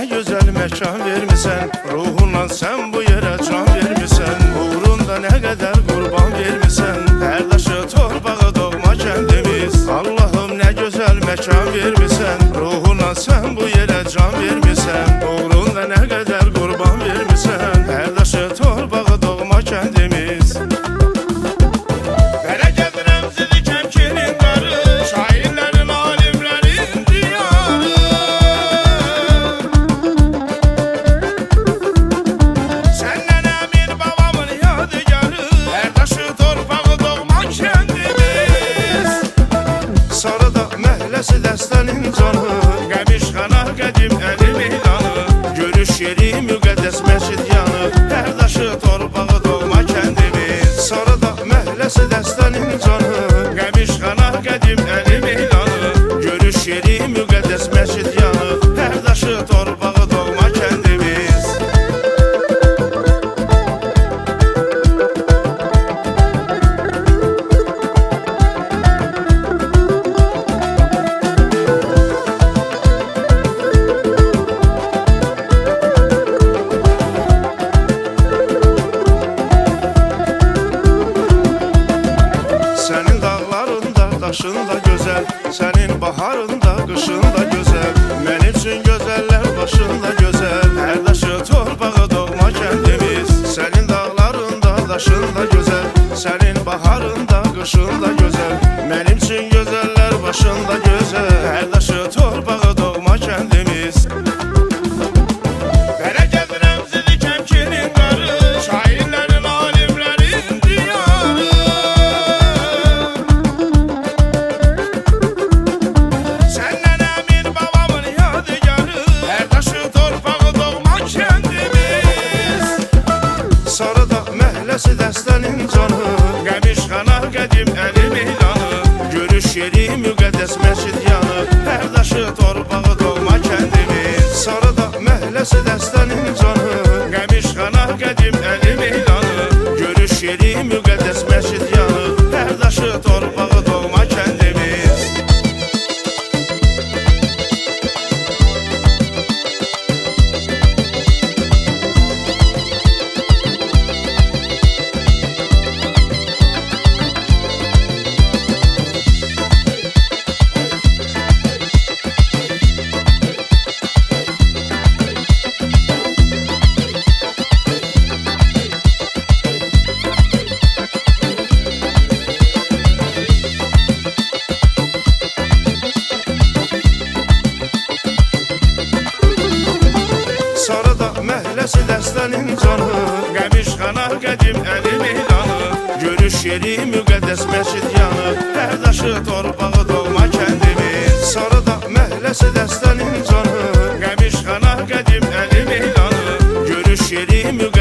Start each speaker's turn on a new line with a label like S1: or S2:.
S1: ne güzel mekan vermişsen, ruhunla sen bu yere can vermişsen, uğrunda ne kadar kurban vermişsen, her taşı torpağı doğma kendimiz. Allah'ım ne güzel mekan vermişsen, ruhunla sen bu yere can vermişsen, uğrunda ne kadar kurban vermişsen, her taşı torpağı doğma kendimiz. Dəstənin canı, Qəmişxana qədim əli meydanı, görüş yeri müqəddəs məscid yanı, hər daşı torpağı doğma kəndimiz. Sarıdağ məhəlləsi dəstənin canı, Qəmişxana qədim əli meydanı, görüş yeri müqəddəs məscid yanı, hər daşı torpağı doğma kəndimiz. Daşında gözəl, sənin baharında, qışında gözəl, mənim üçün gözəllər başında gözəl, hər daşı torpağı doğma kəndimiz. Sənin dağlarında, daşında gözəl, sənin baharında, qışında gözəl, mənim üçün gözəllər başında gözəl, hər daşı torpağı doğma kəndimiz. Məhəlləsi dəstənin canı, Qəmişxana qədim əli meydanı, görüş yeri müqəddəs məscid yanı, hər daşı torpağı doğma kəndimiz. Sarıdağ məhəlləsi dəstənin canı, Qəmişxana qədim əli meydanı, görüş yeri müqəddəs məscid yanı, hər daşı torpağı doğma kəndimiz. Sarıdağ məhəlləsi dəstənin canı, Qəmişxana qədim əli meydanı, görüş yeri müqəddəs məscid yanı, hər daşı torpağı doğma kəndimiz. Sarıdağ məhəlləsi dəstənin canı, Qəmişxana qədim əli meydanı, görüş yeri müqəddəs